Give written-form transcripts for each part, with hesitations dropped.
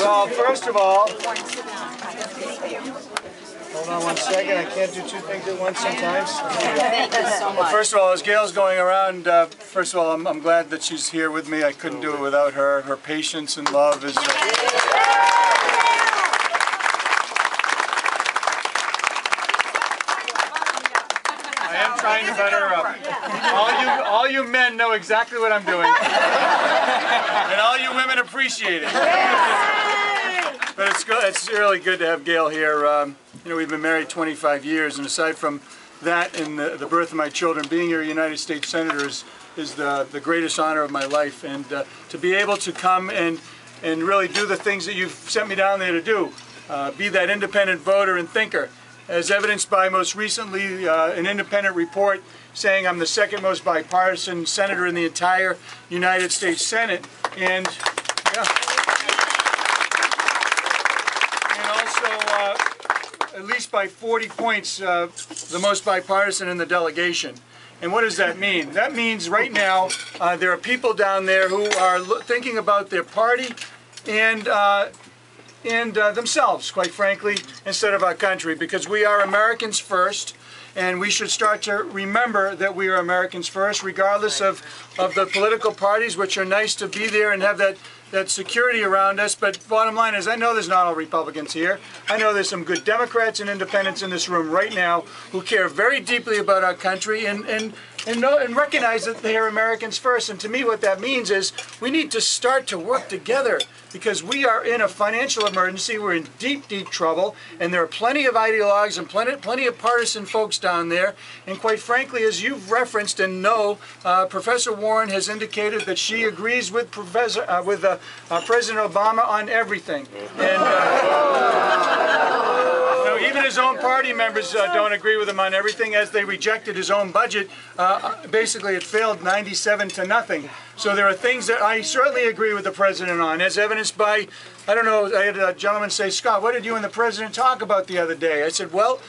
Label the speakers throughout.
Speaker 1: Well, first of all, hold on one second. I can't do two things at once sometimes.
Speaker 2: Thank you so much.
Speaker 1: Well, first of all, as Gail's going around, first of all, I'm glad that she's here with me. I couldn't do it without her. Her patience and love is... I am trying to butter her up. All you men know exactly what I'm doing. And all you women appreciate it. But it's good. It's really good to have Gail here. You know, we've been married 25 years, and aside from that and the birth of my children, being here United States Senator is the greatest honor of my life. And to be able to come and really do the things that you've sent me down there to do, be that independent voter and thinker, as evidenced by most recently an independent report saying I'm the second most bipartisan senator in the entire United States Senate. And yeah. And also, at least by 40 points, the most bipartisan in the delegation. And what does that mean? That means right now there are people down there who are thinking about their party and themselves, quite frankly, instead of our country, because we are Americans first, and we should start to remember that we are Americans first, regardless of the political parties, which are nice to be there and have that security around us. But bottom line is, I know there's not all Republicans here. I know there's some good Democrats and independents in this room right now who care very deeply about our country and recognize that they are Americans first. And to me, what that means is we need to start to work together, because we are in a financial emergency. We're in deep, deep trouble, and there are plenty of ideologues and plenty of partisan folks down there. And quite frankly, as you've referenced and know, Professor Warren has indicated that she agrees with President Obama on everything. And even his own party members don't agree with him on everything, as they rejected his own budget. Basically, it failed 97-0. So there are things that I certainly agree with the president on, as evidenced by, I don't know, I had a gentleman say, Scott, what did you and the president talk about the other day? I said, well,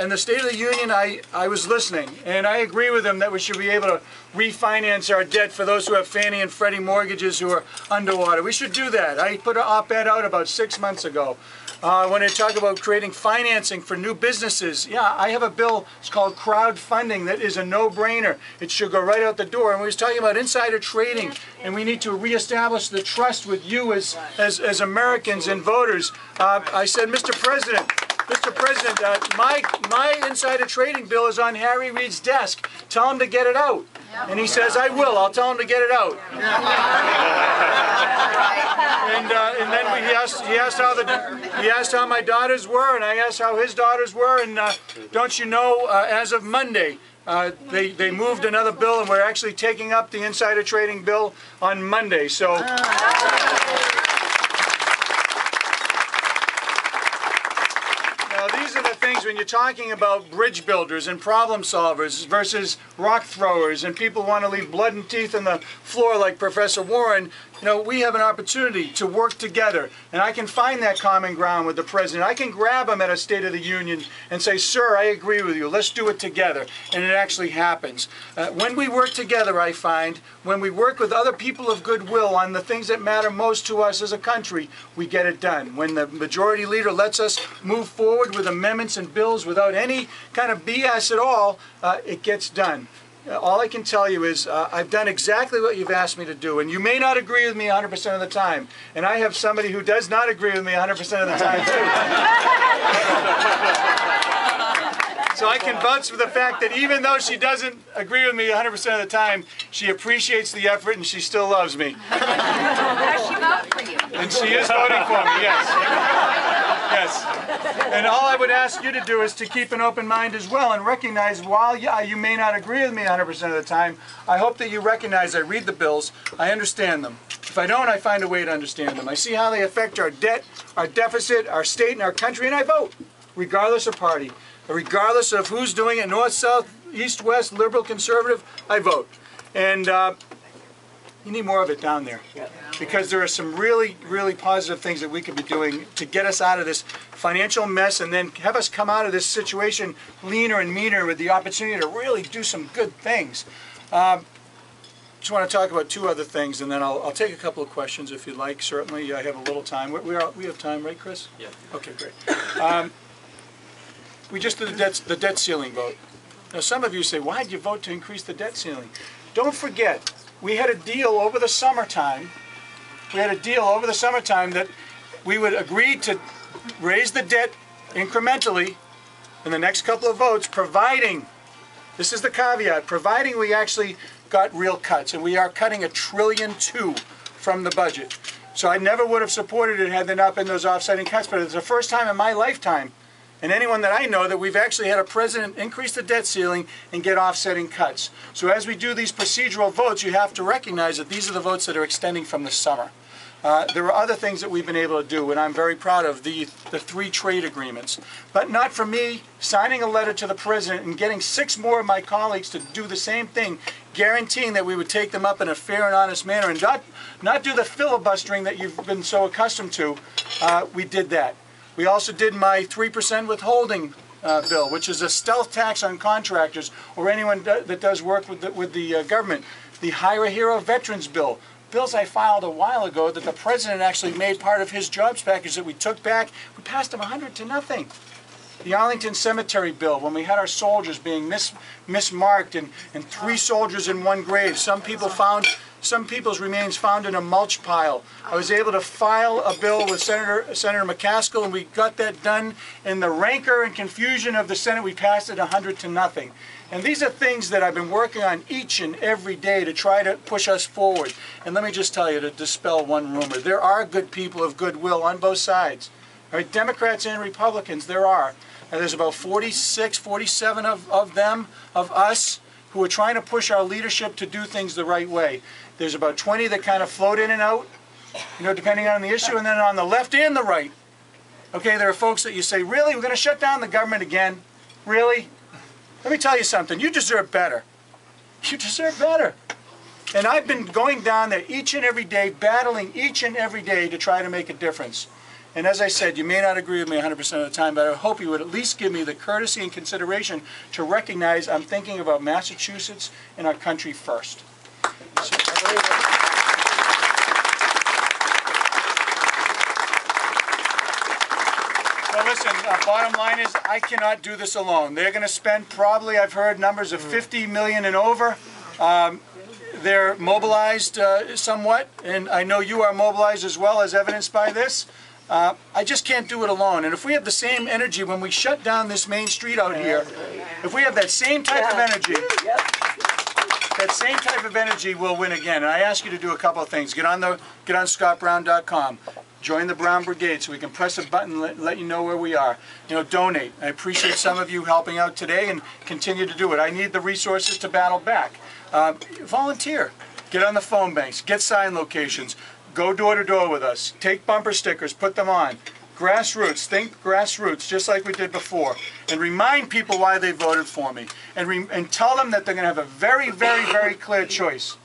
Speaker 1: in the State of the Union, I was listening, and I agree with him that we should be able to refinance our debt for those who have Fannie and Freddie mortgages who are underwater. We should do that. I put an op-ed out about 6 months ago. When I talk about creating financing for new businesses, yeah, I have a bill, it's called crowdfunding, that is a no-brainer. It should go right out the door. And we was talking about insider trading, and we need to reestablish the trust with you as Americans and voters. I said, Mr. President, my insider trading bill is on Harry Reid's desk. Tell him to get it out. And he says, I will. I'll tell him to get it out. And then he asked how my daughters were, and I asked how his daughters were. And don't you know, as of Monday, they moved another bill, and we're actually taking up the insider trading bill on Monday. So. These are the things when you're talking about bridge builders and problem solvers versus rock throwers and people who want to leave blood and teeth on the floor like Professor Warren. You know, we have an opportunity to work together, and I can find that common ground with the president. I can grab him at a State of the Union and say, sir, I agree with you. Let's do it together. And it actually happens. When we work together, I find, when we work with other people of goodwill on the things that matter most to us as a country, we get it done. When the majority leader lets us move forward with amendments and bills without any kind of BS at all, it gets done. All I can tell you is I've done exactly what you've asked me to do, and you may not agree with me 100% of the time, and I have somebody who does not agree with me 100% of the time too. So I can vouch for the fact that even though she doesn't agree with me 100% of the time, she appreciates the effort and she still loves me.
Speaker 2: Does she vote for you?
Speaker 1: And she is voting for me, yes. Yes. And all I would ask you to do is to keep an open mind as well, and recognize, while you may not agree with me 100% of the time, I hope that you recognize I read the bills, I understand them. If I don't, I find a way to understand them. I see how they affect our debt, our deficit, our state, and our country, and I vote, regardless of party. Regardless of who's doing it, north, south, east, west, liberal, conservative, I vote. And you need more of it down there, because there are some really, really positive things that we could be doing to get us out of this financial mess, and then have us come out of this situation leaner and meaner with the opportunity to really do some good things. just want to talk about two other things, and then I'll take a couple of questions if you'd like. Certainly, I have a little time. We have time, right, Chris?
Speaker 3: Yeah.
Speaker 1: Okay, great. We just did the debt ceiling vote. Now, some of you say, why did you vote to increase the debt ceiling? Don't forget, we had a deal over the summertime. That we would agree to raise the debt incrementally in the next couple of votes, providing, this is the caveat, providing we actually got real cuts, and we are cutting $1.2 trillion from the budget. So I never would have supported it had there not been those offsetting cuts, but it's the first time in my lifetime, and anyone that I know, that we've actually had a president increase the debt ceiling and get offsetting cuts. So as we do these procedural votes, you have to recognize that these are the votes that are extending from the summer. There are other things that we've been able to do, and I'm very proud of the 3 trade agreements. But not for me signing a letter to the president and getting 6 more of my colleagues to do the same thing, guaranteeing that we would take them up in a fair and honest manner and not do the filibustering that you've been so accustomed to. We did that. We also did my 3% withholding bill, which is a stealth tax on contractors or anyone that does work with the government. The Hire a Hero Veterans Bill. Bills I filed a while ago that the president actually made part of his jobs package that we took back. We passed them 100 to nothing. The Arlington Cemetery Bill, when we had our soldiers being mismarked and 3 soldiers in 1 grave. Some people's remains found in a mulch pile. I was able to file a bill with Senator McCaskill, and we got that done. In the rancor and confusion of the Senate, we passed it 100 to nothing. And these are things that I've been working on each and every day to try to push us forward. And let me just tell you, to dispel one rumor, there are good people of goodwill on both sides. All right, Democrats and Republicans, there are. And there's about 46, 47 of them, of us, who are trying to push our leadership to do things the right way. There's about 20 that kind of float in and out, depending on the issue. And then on the left and the right, okay, there are folks that you say, really, we're going to shut down the government again? Really? Let me tell you something, you deserve better. You deserve better. And I've been going down there each and every day, battling each and every day to try to make a difference. And as I said, you may not agree with me 100% of the time, but I hope you would at least give me the courtesy and consideration to recognize I'm thinking about Massachusetts and our country first. Well, listen, bottom line is I cannot do this alone. They're going to spend probably, I've heard numbers of $50 million and over. They're mobilized somewhat, and I know you are mobilized as well, as evidenced by this. I just can't do it alone. And if we have the same energy when we shut down this main street out here, if we have that same type of energy, we'll win again. And I ask you to do a couple of things. Get on scottbrown.com. Join the Brown Brigade so we can press a button and let you know where we are. Donate. I appreciate some of you helping out today and continue to do it. I need the resources to battle back. Volunteer. Get on the phone banks. Get sign locations. Go door to door with us. Take bumper stickers. Put them on. Grassroots. Think grassroots, just like we did before. And remind people why they voted for me. And tell them that they're going to have a very, very, very clear choice.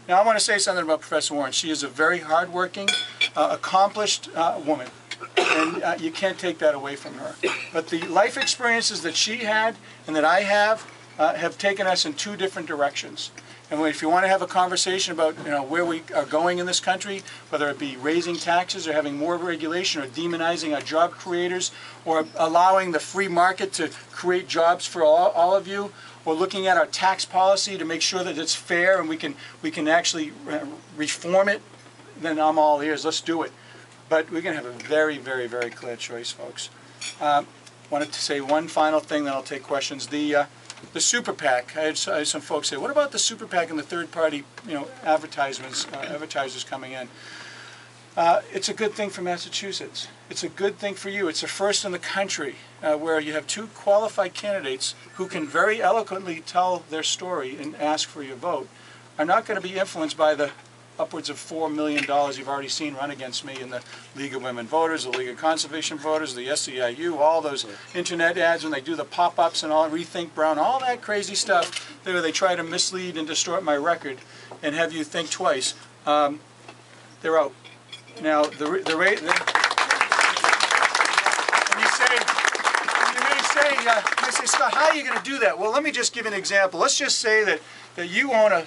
Speaker 1: Now, I want to say something about Professor Warren. She is a very hardworking, accomplished woman, and you can't take that away from her. But the life experiences that she had and that I have taken us in 2 different directions. And if you want to have a conversation about where we are going in this country, whether it be raising taxes or having more regulation or demonizing our job creators or allowing the free market to create jobs for all of you, or looking at our tax policy to make sure that it's fair and we can actually reform it, then I'm all ears. Let's do it. But we're going to have a very, very, very clear choice, folks. Wanted to say one final thing, then I'll take questions. The super PAC. I had some folks say, "What about the super PAC and the third-party, advertisers coming in?" It's a good thing for Massachusetts. It's a good thing for you. It's the first in the country where you have 2 qualified candidates who can very eloquently tell their story and ask for your vote, are not going to be influenced by the upwards of $4 million you've already seen run against me in the League of Women Voters, the League of Conservation Voters, the SEIU, all those internet ads when they do the pop-ups and all, Rethink Brown, all that crazy stuff where they try to mislead and distort my record and have you think twice. They're out. Now, the rate... You may say, Scott, how are you going to do that? Well, let me just give you an example. Let's just say that that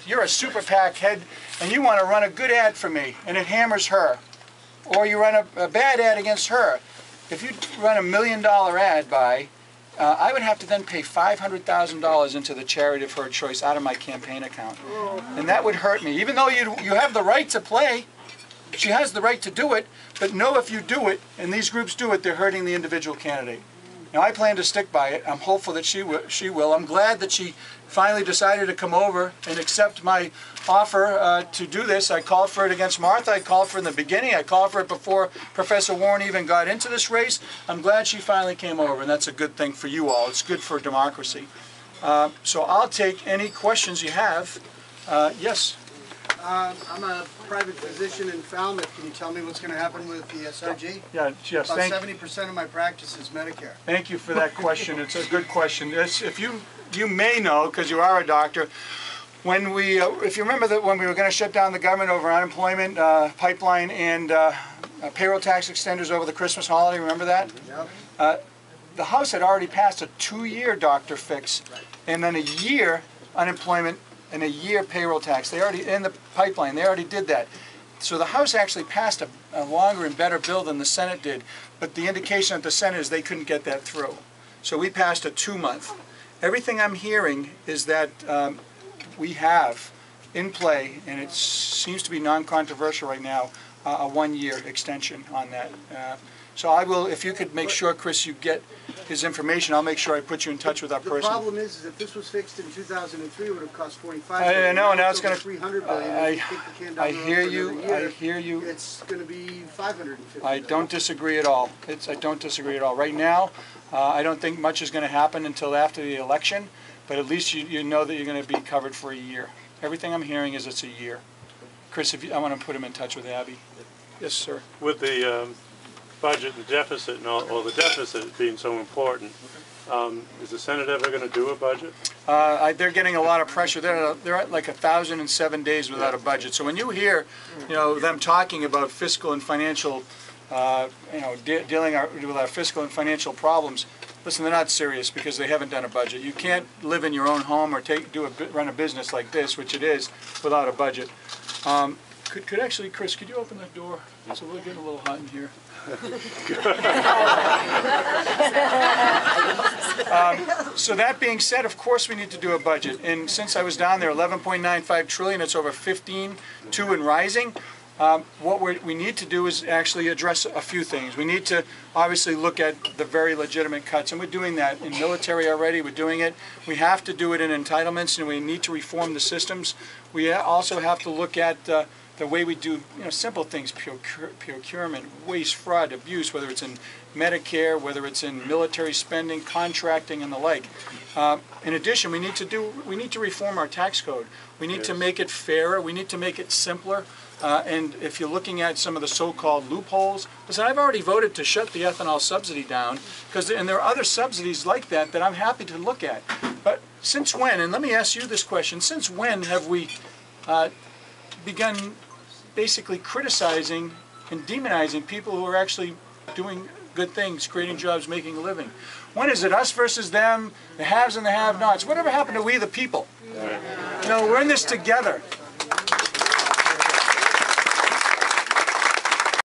Speaker 1: you're a super PAC head and you want to run a good ad for me and it hammers her, or you run a bad ad against her. If you run $1 million ad I would have to then pay $500,000 into the charity of her choice out of my campaign account. And that would hurt me. Even though you have the right to play, she has the right to do it, but know if you do it, and these groups do it, they're hurting the individual candidate. Now I plan to stick by it. I'm hopeful that she will. I'm glad that she finally decided to come over and accept my offer to do this. I called for it against Martha. I called for it in the beginning. I called for it before Professor Warren even got into this race. I'm glad she finally came over, and that's a good thing for you all. It's good for democracy. So I'll take any questions you have. Yes?
Speaker 3: I'm a private physician in Falmouth. Can you tell me what's going to happen with the SRG?
Speaker 1: Yeah, yes.
Speaker 3: About 70% of my practice is Medicare.
Speaker 1: Thank you for that question. It's a good question. If you may know, because you are a doctor, when if you remember that when we were going to shut down the government over unemployment pipeline and payroll tax extenders over the Christmas holiday, remember that?
Speaker 3: Yep.
Speaker 1: The House had already passed a 2-year doctor fix, and then a year unemployment and a year payroll tax. They already, in the pipeline, they already did that. So the House actually passed a longer and better bill than the Senate did, but the indication at the Senate is they couldn't get that through. So we passed a 2-month. Everything I'm hearing is that we have in play, and it seems to be non-controversial right now, a 1-year extension on that. So I will, if you could make sure, Chris, you get his information, I'll make sure I put you in touch with that person.
Speaker 3: The problem is if this was fixed in 2003, it would have cost $45
Speaker 1: billion.
Speaker 3: billion.
Speaker 1: I know, now it's going to...
Speaker 3: $300 billion.
Speaker 1: I hear you. I hear you.
Speaker 3: It's going to be $550 billion.
Speaker 1: I don't disagree at all. I don't disagree at all. Right now, I don't think much is going to happen until after the election, but at least you know that you're going to be covered for a year. Everything I'm hearing is it's a year. Chris, I want to put him in touch with Abby. Yes, sir.
Speaker 4: With the budget and deficit and all the deficit being so important, is the Senate ever going to do a budget?
Speaker 1: They're getting a lot of pressure. They're at like 1,007 days without a budget. So when you hear, them talking about fiscal and financial, dealing with our fiscal and financial problems, listen, they're not serious because they haven't done a budget. You can't live in your own home or run a business like this, which it is, without a budget. Could actually, Chris, could you open the door? So we're getting a little hot in here. So that being said, of course we need to do a budget. And since I was down there, 11.95 trillion, it's over 15.2 and rising. What we need to do is actually address a few things. We need to obviously look at the very legitimate cuts, and we're doing that in military already. We're doing it. We have to do it in entitlements, and we need to reform the systems. We also have to look at the way we do, simple things, procurement, waste, fraud, abuse, whether it's in Medicare, whether it's in military spending, contracting, and the like. In addition, we need to reform our tax code. We need to make it fairer. We need to make it simpler. And if you're looking at some of the so-called loopholes, listen, I've already voted to shut the ethanol subsidy down, and there are other subsidies like that I'm happy to look at. But since when, and let me ask you this question, since when have we begun basically criticizing and demonizing people who are actually doing good things, creating jobs, making a living? When is it us versus them, the haves and the have-nots? Whatever happened to we the people? We're in this together.